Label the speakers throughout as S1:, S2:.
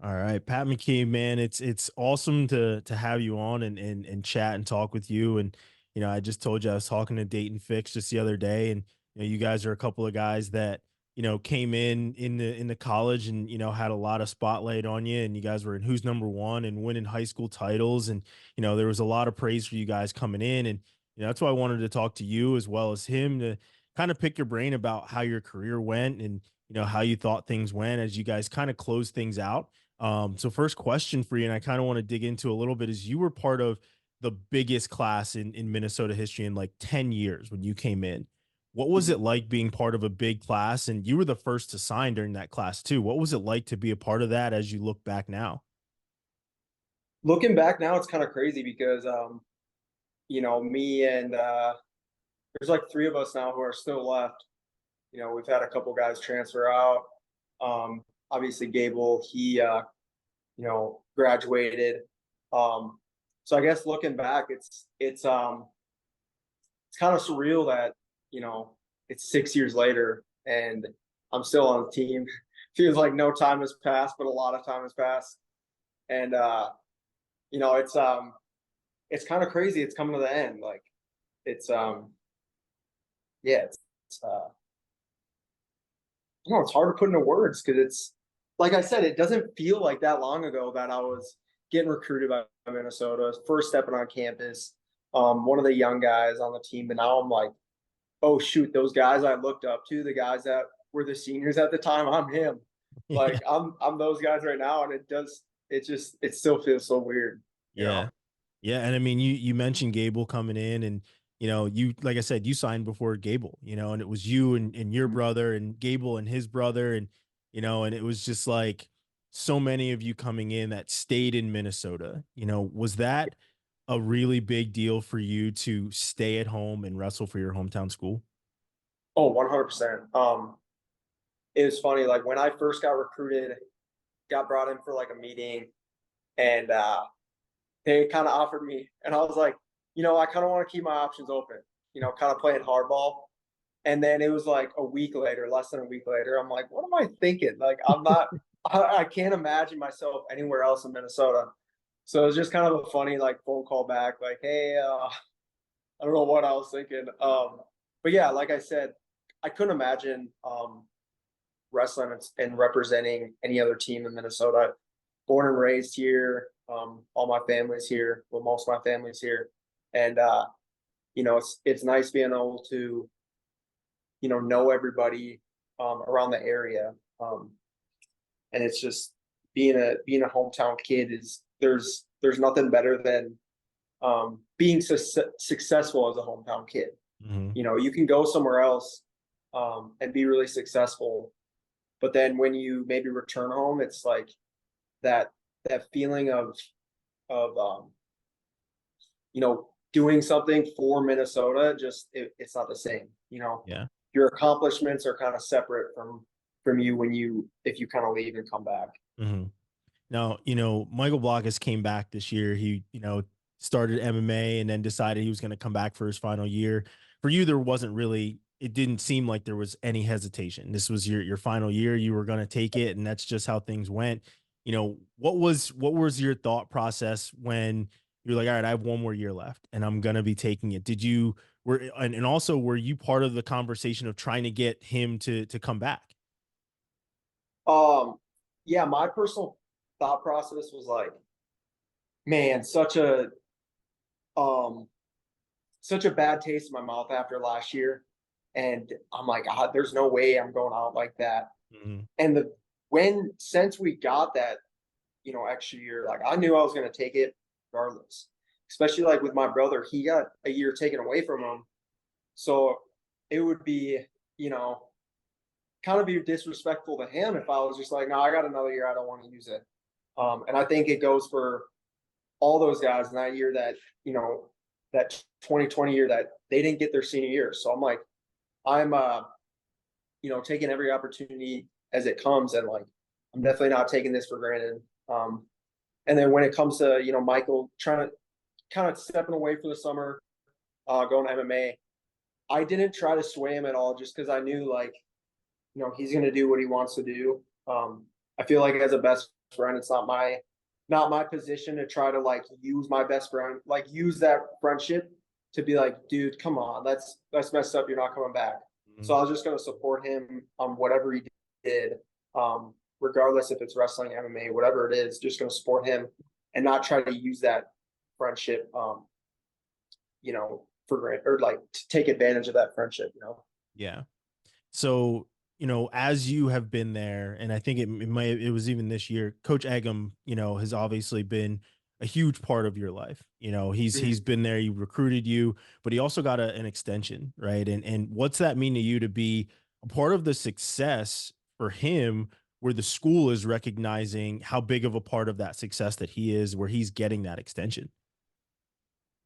S1: All right, Pat McKee, man, it's awesome to have you on and chat and talk with you. And I just told you I was talking to Dayton Fix just the other day, and you guys are a couple of guys that came in the college and had a lot of spotlight on you, and you guys were in Who's Number One and winning high school titles, and there was a lot of praise for you guys coming in, and that's why I wanted to talk to you as well as him to kind of pick your brain about how your career went and how you thought things went as you guys kind of closed things out. So first question for you, and I kind of want to dig into a little bit, is you were part of the biggest class in Minnesota history in like 10 years when you came in. What was it like being part of a big class? And you were the first to sign during that class too. What was it like to be a part of that as you look back now?
S2: Looking back now, it's kind of crazy because me and there's like three of us now who are still left. We've had a couple guys transfer out. Obviously Gable, he graduated. So I guess looking back, it's kind of surreal that, it's 6 years later and I'm still on the team. Feels like no time has passed, but a lot of time has passed. And it's kind of crazy. It's coming to the end. Like it's yeah, it's it's hard to put into words because it's like I said, it doesn't feel like that long ago that I was getting recruited by Minnesota, first stepping on campus, one of the young guys on the team, and now I'm like, oh shoot, those guys I looked up to, the guys that were the seniors at the time, I'm him.
S1: Yeah.
S2: Like I'm those guys right now, and it still feels so weird, you
S1: Yeah.
S2: know.
S1: Yeah, and I mean, you mentioned Gable coming in, and you like I said, you signed before Gable, and it was you and your brother and Gable and his brother, and and it was just like so many of you coming in that stayed in Minnesota. Was that a really big deal for you to stay at home and wrestle for your hometown school?
S2: Oh, 100%. It was funny, like when I first got recruited, got brought in for like a meeting, and they kind of offered me, and I was like, I kind of want to keep my options open, kind of playing hardball. And then it was like a week later, less than a week later, I'm like, what am I thinking? Like, I'm not, I can't imagine myself anywhere else in Minnesota. So it was just kind of a funny like phone call back, like, hey, I don't know what I was thinking. But yeah, like I said, I couldn't imagine wrestling and representing any other team in Minnesota. Born and raised here, all my family's here. Well, most of my family's here, and it's nice being able to know everybody around the area. And it's just being a hometown kid is there's nothing better than being successful as a hometown kid.
S1: Hmm.
S2: You can go somewhere else and be really successful, but then when you maybe return home, it's like that that feeling of doing something for Minnesota. Just it's not the same.
S1: Yeah.
S2: Your accomplishments are kind of separate from you if you kind of leave and come back.
S1: Hmm. Now, Michael Blockus came back this year. He, started MMA and then decided he was going to come back for his final year. For you, there wasn't really, it didn't seem like there was any hesitation. This was your final year. You were going to take it, and that's just how things went. What was your thought process when you're like, all right, I have one more year left and I'm gonna be taking it? Did you were and also were you part of the conversation of trying to get him to come back?
S2: Um, yeah, my personal thought process was like, man, um such a bad taste in my mouth after last year. And I'm like, there's no way I'm going out like that.
S1: Mhm.
S2: And since we got that, extra year, like I knew I was gonna take it regardless. Especially like with my brother, he got a year taken away from him. So it would be, you know, kind of be disrespectful to him if I was just like, no, I got another year, I don't want to use it. And I think it goes for all those guys in that year that 2020 year that they didn't get their senior year. So I'm like, I'm taking every opportunity as it comes, and like I'm definitely not taking this for granted. And then when it comes to Michael trying to kind of stepping away for the summer, going to MMA, I didn't try to sway him at all, just because I knew like he's going to do what he wants to do. I feel like as a best friend. It's not my position to try to like use my best friend, like use that friendship to be like, dude, come on, that's messed up. You're not coming back. So
S1: Mhm.
S2: I was just gonna support him on whatever he did, regardless if it's wrestling, MMA, whatever it is. Just gonna support him and not try to use that friendship, for granted or like to take advantage of that friendship.
S1: Yeah. So, as you have been there, and I think it was even this year, Coach Eggum, has obviously been a huge part of your life. He's
S2: Mhm.
S1: been there, he recruited you, but he also got an extension, right? And what's that mean to you to be a part of the success for him, where the school is recognizing how big of a part of that success that he is, where he's getting that extension?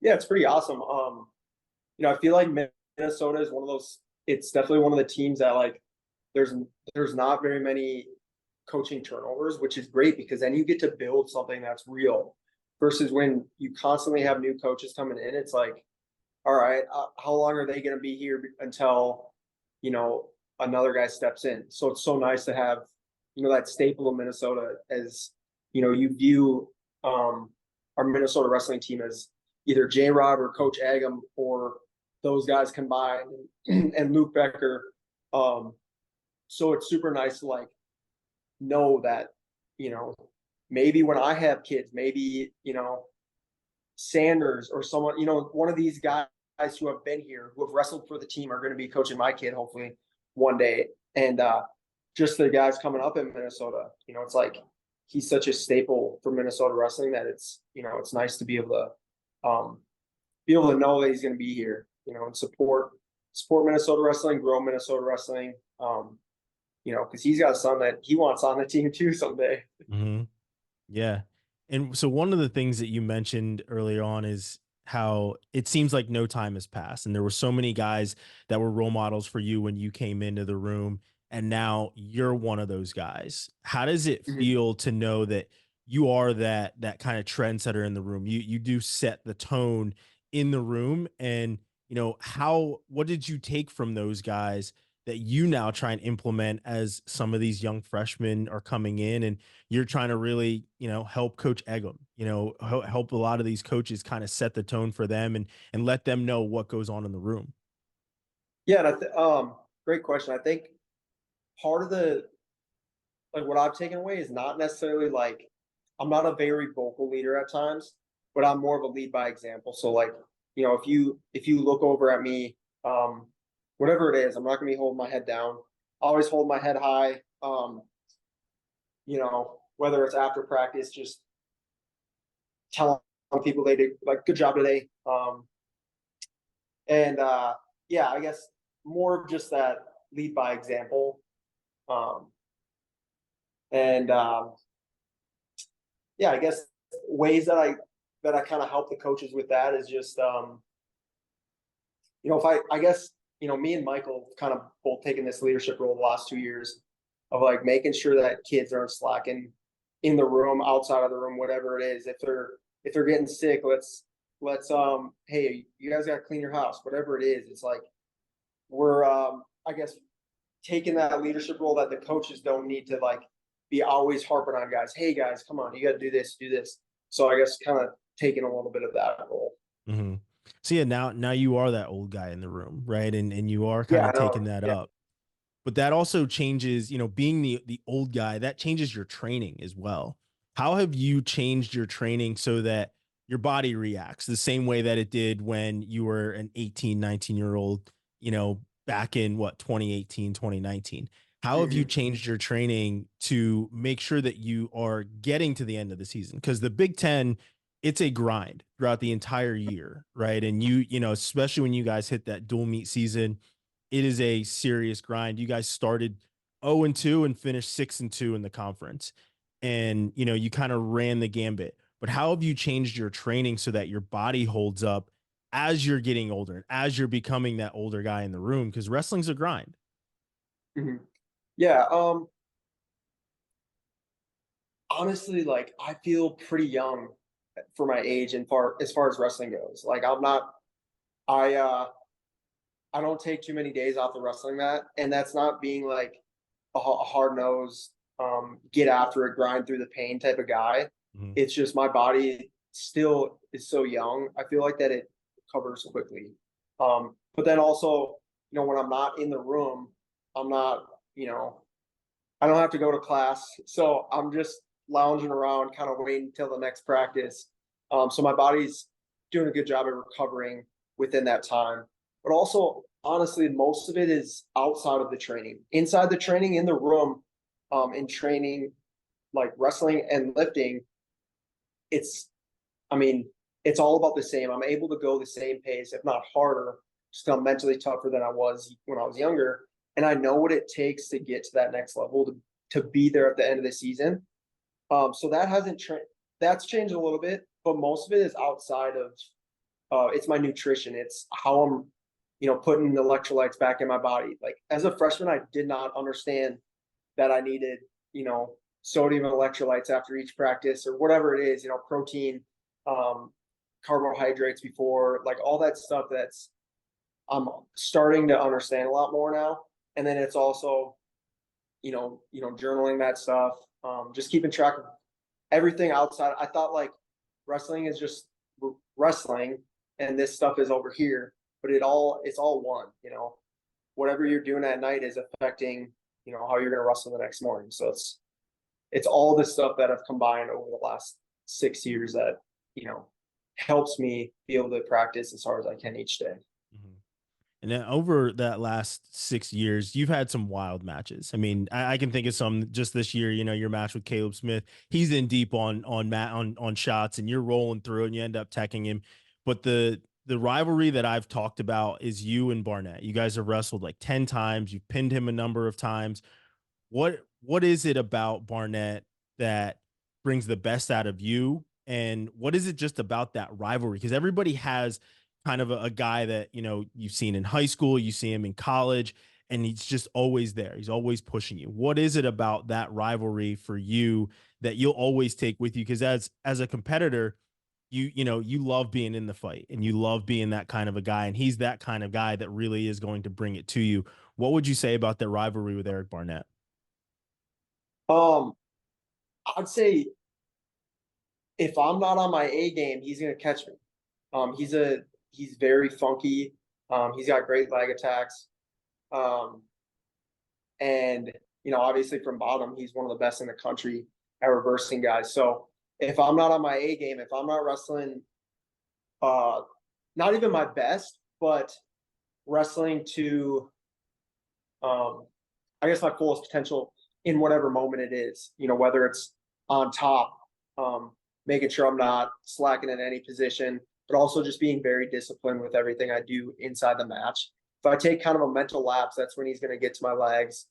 S2: Yeah, it's pretty awesome. I feel like Minnesota is one of those. It's definitely one of the teams that like there's there's not very many coaching turnovers, which is great because then you get to build something that's real. Versus when you constantly have new coaches coming in, it's like, all right, how long are they going to be here until you know another guy steps in? So it's so nice to have that staple of Minnesota as you view our Minnesota wrestling team as either J Rob or Coach Agam or those guys combined and Luke Becker. Um, so it's super nice to like know that you know maybe when I have kids, maybe Sanders or someone, one of these guys who have been here, who have wrestled for the team, are going to be coaching my kid hopefully one day. And just the guys coming up in Minnesota, it's like he's such a staple for Minnesota wrestling that it's nice to be able to know that he's going to be here, and support Minnesota wrestling, grow Minnesota wrestling. Because he's got a son that he wants on the team too someday.
S1: Mhm. Yeah. And so one of the things that you mentioned earlier on is how it seems like no time has passed. And there were so many guys that were role models for you when you came into the room. And now you're one of those guys. How does it
S2: Mhm.
S1: feel to know that you are that kind of trendsetter in the room? You do set the tone in the room. And what did you take from those guys that you now try and implement as some of these young freshmen are coming in, and you're trying to really, help Coach Eggum, help a lot of these coaches kind of set the tone for them and let them know what goes on in the room.
S2: Yeah, and great question. I think part of the like what I've taken away is not necessarily like I'm not a very vocal leader at times, but I'm more of a lead by example. So like, if you look over at me, whatever it is, I'm not gonna be holding my head down. I always hold my head high. Whether it's after practice, just telling people they did like good job today. And yeah, I guess more of just that lead by example. Um, and yeah, I guess ways that I kind of help the coaches with that is just if I guess me and Michael kind of both taken this leadership role the last 2 years of like making sure that kids aren't slacking in the room, outside of the room, whatever it is. If they're getting sick, let's hey, you guys got to clean your house, whatever it is. It's like we're I guess taking that leadership role that the coaches don't need to like be always harping on guys. Hey guys, come on, you got to do this, do this. So I guess kind of taking a little bit of that role.
S1: Hmm. So yeah, now you are that old guy in the room, right? And you are kind
S2: Yeah,
S1: of
S2: I
S1: taking
S2: know.
S1: that
S2: Yeah.
S1: up. But that also changes, being the old guy, that changes your training as well. How have you changed your training so that your body reacts the same way that it did when you were an 18, 19-year old, back in what, 2018, 2019? How have you
S2: Mhm.
S1: changed your training to make sure that you are getting to the end of the season? Because the Big Ten, it's a grind throughout the entire year, right? And especially when you guys hit that dual meet season, it is a serious grind. You guys started 0-2 and finished 6-2 in the conference. And you kind of ran the gambit. But how have you changed your training so that your body holds up as you're getting older and as you're becoming that older guy in the room? Because wrestling's a grind.
S2: Mhm. Yeah. Honestly, like I feel pretty young for my age and as far as wrestling goes. Like I'm not. I don't take too many days off the wrestling mat, and that's not being like a hard nosed get after it, grind through the pain type of guy.
S1: Mhm.
S2: It's just my body still is so young. I feel like that it recovers quickly. But then also, when I'm not in the room, I'm not, I don't have to go to class. So I'm just lounging around, kind of waiting until the next practice. So my body's doing a good job of recovering within that time. But also, honestly, most of it is outside of the training. Inside the training, in the room, in training, like wrestling and lifting, it's, I mean, it's all about the same. I'm able to go the same pace, if not harder, just I'm mentally tougher than I was when I was younger. And I know what it takes to get to that next level to be there at the end of the season. So that hasn't that's changed a little bit, but most of it is outside of it's my nutrition. It's how I'm, putting the electrolytes back in my body. Like as a freshman, I did not understand that I needed, sodium electrolytes after each practice or whatever it is, protein, um, carbohydrates before, like all that stuff that's I'm starting to understand a lot more now. And then it's also, journaling that stuff, just keeping track of everything outside. I thought like wrestling is just wrestling and this stuff is over here, but it's all one, whatever you're doing at night is affecting, how you're going to wrestle the next morning. So it's all this stuff that I've combined over the last 6 years that, helps me be able to practice as hard as I can each day.
S1: Mhm. And then over that last 6 years, you've had some wild matches. I mean, I can think of some just this year. Your match with Caleb Smith. He's in deep on shots, and you're rolling through, and you end up teching him. But the rivalry that I've talked about is you and Barnett. You guys have wrestled like 10 times. You've pinned him a number of times. What is it about Barnett that brings the best out of you? And what is it just about that rivalry? Because everybody has kind of a guy that you've seen in high school, you see him in college, and he's just always there. He's always pushing you. What is it about that rivalry for you that you'll always take with you? Because as a competitor, you love being in the fight and you love being that kind of a guy, and he's that kind of guy that really is going to bring it to you. What would you say about that rivalry with Eric Barnett?
S2: Um, I'd say if I'm not on my A game, he's gonna catch me. He's very funky. He's got great leg attacks. Um, and obviously from bottom, he's one of the best in the country at reversing guys. So if I'm not on my A game, if I'm not wrestling, uh, not even my best, but wrestling to, um, I guess my fullest potential in whatever moment it is, whether it's on top, making sure I'm not slacking in any position, but also just being very disciplined with everything I do inside the match. If I take kind of a mental lapse, that's when he's going to get to my legs.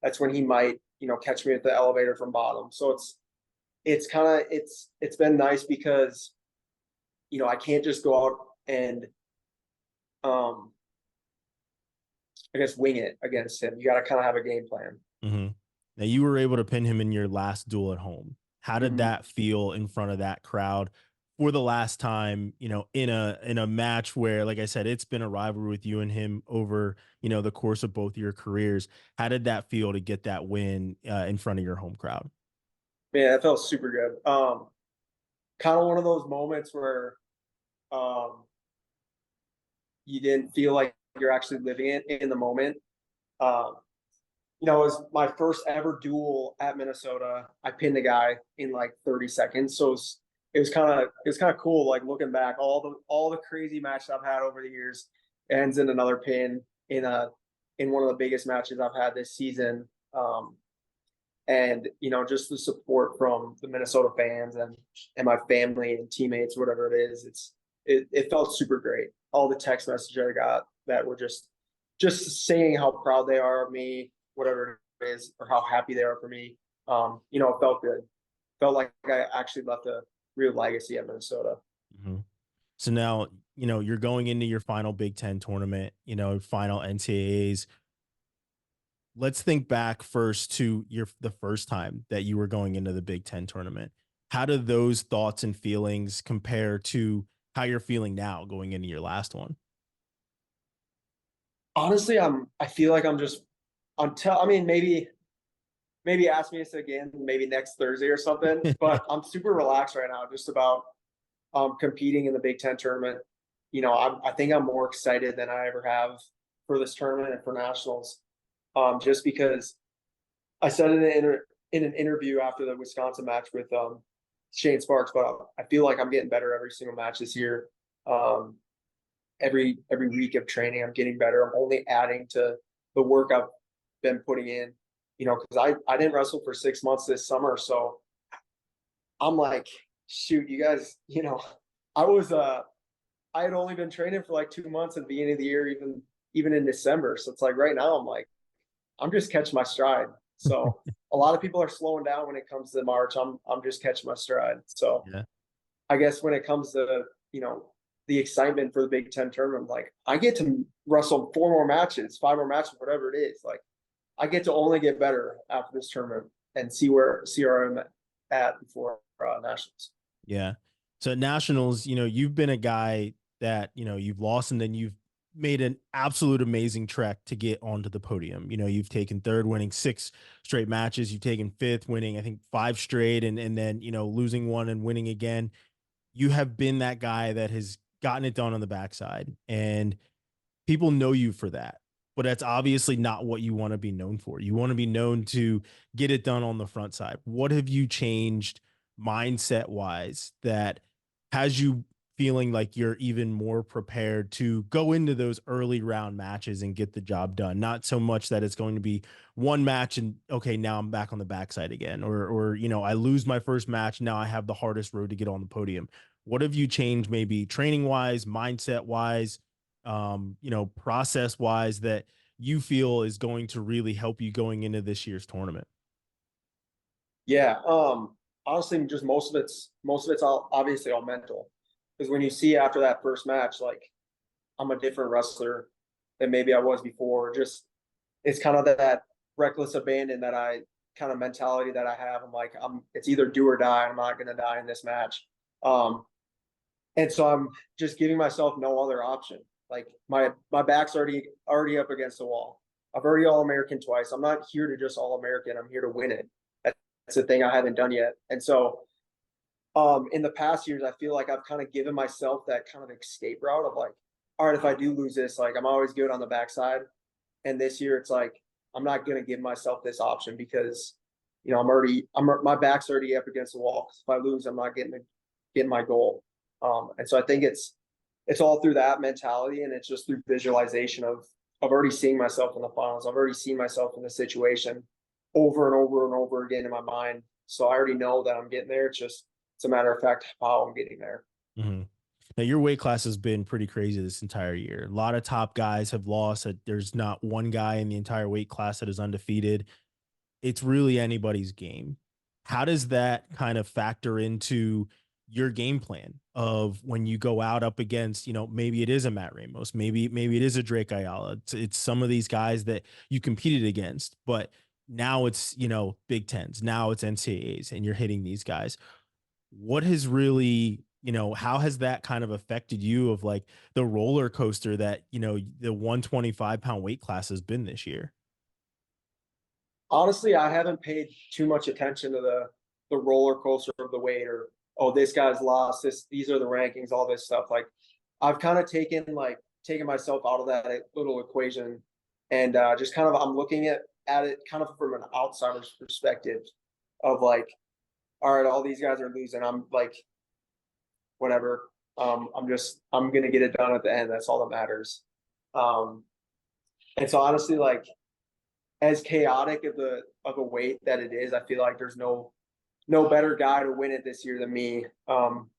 S2: That's when he might, catch me at the elevator from bottom. So it's been nice because, I can't just go out and, um, I guess wing it against him. You got to kind of have a game plan.
S1: Mhm. Now you were able to pin him in your last duel at home. How did
S2: Mhm.
S1: that feel in front of that crowd for the last time, in a match where, like I said, it's been a rivalry with you and him over, the course of both your careers. How did that feel to get that win in front of your home crowd?
S2: Man, that felt super good. Kind of one of those moments where um, you didn't feel like you're actually living it in the moment. Um, it was my first ever duel at Minnesota. I pinned a guy in like 30 seconds, so it was kind of cool. Like looking back, all the crazy matches I've had over the years ends in another pin in one of the biggest matches I've had this season. And just the support from the Minnesota fans and my family and teammates, whatever it is, it felt super great. All the text messages I got that were just saying how proud they are of me, whatever it is, or how happy they are for me. It felt good. Felt like I actually left a real legacy at Minnesota.
S1: Mhm. So now, you're going into your final Big Ten tournament, final NCAAs. Let's think back first to the first time that you were going into the Big Ten tournament. How do those thoughts and feelings compare to how you're feeling now going into your last one?
S2: Honestly, I feel like I'm just until I mean maybe maybe ask me this again, maybe next Thursday or something. But I'm super relaxed right now, just about competing in the Big Ten tournament. I think I'm more excited than I ever have for this tournament and for nationals, just because I said in an interview after the Wisconsin match with Shane Sparks, but I feel like I'm getting better every single match this year. Um, every week of training, I'm getting better. I'm only adding to the work I've been putting in. Because I didn't wrestle for 6 months this summer, so I'm like, shoot, you guys, I was I had only been training for like 2 months at the beginning of the year, even in December. So it's like right now I'm like, I'm just catching my stride. So a lot of people are slowing down when it comes to March. I'm just catching my stride. So
S1: Yeah.
S2: I guess when it comes to, the excitement for the Big Ten tournament, like I get to wrestle 4 more matches, 5 more matches, whatever it is. Like I get to only get better after this tournament and see where I'm at before nationals.
S1: Yeah. So at nationals, you've been a guy that, you've lost and then you've made an absolute amazing trek to get onto the podium. You've taken third, winning 6 straight matches. You've taken fifth, winning, I think, 5 straight, and then, losing one and winning again. You have been that guy that has gotten it done on the backside. And people know you for that. But that's obviously not what you want to be known for. You want to be known to get it done on the front side. What have you changed mindset wise that has you feeling like you're even more prepared to go into those early round matches and get the job done? Not so much that it's going to be one match and okay, now I'm back on the backside again, or I lose my first match. Now I have the hardest road to get on the podium. What have you changed, maybe training wise, mindset wise, process wise, that you feel is going to really help you going into this year's tournament?
S2: Yeah. Honestly, just most of it's all obviously all mental. Because when you see after that first match, like I'm a different wrestler than maybe I was before. Just it's kind of that reckless abandon that I kind of mentality that I have. I'm like, it's either do or die. I'm not gonna die in this match. Um, and so I'm just giving myself no other option. Like my back's already up against the wall. I've already All-American twice. I'm not here to just All-American. I'm here to win it. That's the thing I haven't done yet. And so in the past years, I feel like I've kind of given myself that kind of escape route of like, all right, if I do lose this, like I'm always good on the backside. And this year it's like I'm not gonna give myself this option because my back's already up against the wall. If I lose, I'm not getting my goal. And so I think it's all through that mentality, and it's just through visualization of already seeing myself in the finals. I've already seen myself in the situation over and over and over again in my mind. So I already know that I'm getting there. It's a matter of fact how I'm getting there.
S1: Mm-hmm. Now, your weight class has been pretty crazy this entire year. A lot of top guys have lost. There's not one guy in the entire weight class that is undefeated. It's really anybody's game. How does that kind of factor into your game plan of when you go out up against, maybe it is a Matt Ramos, maybe it is a Drake Ayala. It's some of these guys that you competed against, but now it's, Big Tens, now it's NCAAs, and you're hitting these guys. What has really, how has that kind of affected you of like the roller coaster that, the 125-pound weight class has been this year?
S2: Honestly, I haven't paid too much attention to the roller coaster of the weight or oh this guy's lost these are the rankings, all this stuff. Like I've kind of taken myself out of that little equation and just kind of I'm looking at it kind of from an outsider's perspective of like, all right, all these guys are losing. I'm like, whatever. I'm gonna get it done at the end. That's all that matters. Um, and so honestly, like as chaotic of a weight that it is, I feel like there's no better guy to win it this year than me.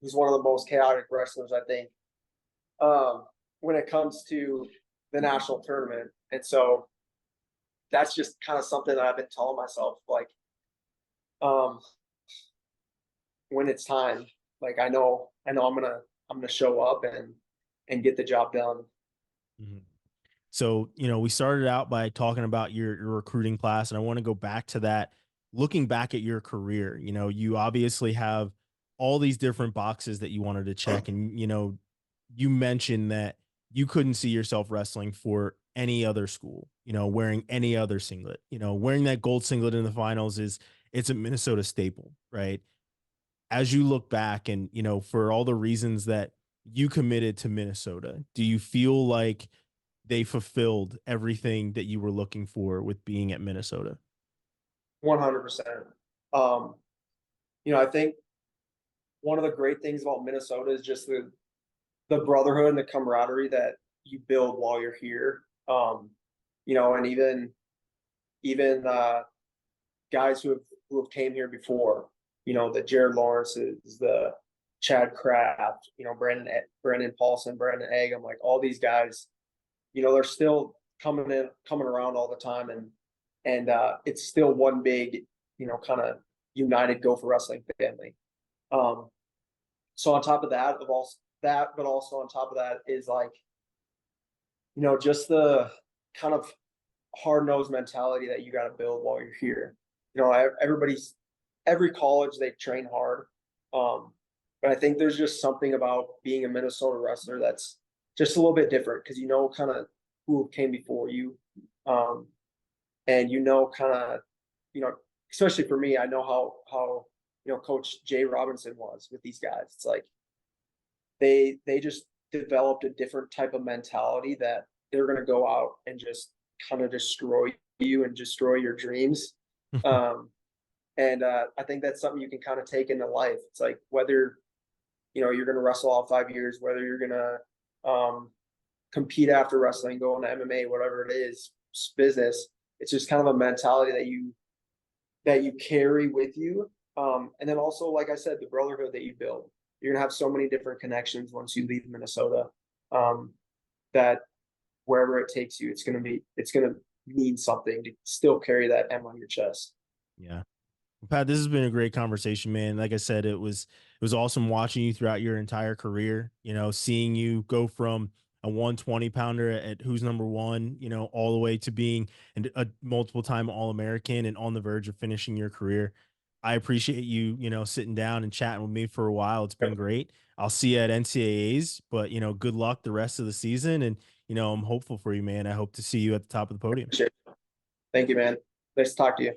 S2: He's one of the most chaotic wrestlers, I think, when it comes to the national tournament. And so that's just kind of something that I've been telling myself, like, um, when it's time, like I'm gonna show up and get the job done.
S1: Mhm. So, we started out by talking about your recruiting class, and I want to go back to that. Looking back at your career, you obviously have all these different boxes that you wanted to check. And, you mentioned that you couldn't see yourself wrestling for any other school, wearing any other singlet. Wearing that gold singlet in the finals it's a Minnesota staple, right? As you look back and, for all the reasons that you committed to Minnesota, do you feel like they fulfilled everything that you were looking for with being at Minnesota?
S2: 100%. Um, I think one of the great things about Minnesota is just the brotherhood and the camaraderie that you build while you're here. And even guys who have came here before, the Jared Lawrence's, the Chad Kraft, Brandon Paulson, Brandon Egg. I'm like all these guys, they're still coming around all the time, and it's still one big, kind of united Gopher wrestling family. Um, so on top of that, but also on top of that is like, just the kind of hard nosed mentality that you got to build while you're here. Every college they train hard, but I think there's just something about being a Minnesota wrestler that's just a little bit different because kind of who came before you, um, and kind of especially for me, I know how Coach Jay Robinson was with these guys. It's like they just developed a different type of mentality that they're going to go out and just kind of destroy you and destroy your dreams. And I think that's something you can kind of take into life. It's like whether you're going to wrestle all 5 years, whether you're going to compete after wrestling, go into MMA, whatever it is, business. It's just kind of a mentality that you carry with you. And then also, like I said, the brotherhood that you build. You're gonna have so many different connections once you leave Minnesota. That wherever it takes you, it's gonna mean something to still carry that M on your chest.
S1: Yeah. Pat, this has been a great conversation, man. Like I said, it was awesome watching you throughout your entire career. Seeing you go from a 120 pounder at who's number one, all the way to being a multiple time All-American and on the verge of finishing your career. I appreciate you, sitting down and chatting with me for a while. It's been great. I'll see you at NCAAs, but good luck the rest of the season. And I'm hopeful for you, man. I hope to see you at the top of the podium.
S2: Thank you, man. Nice to talk to you.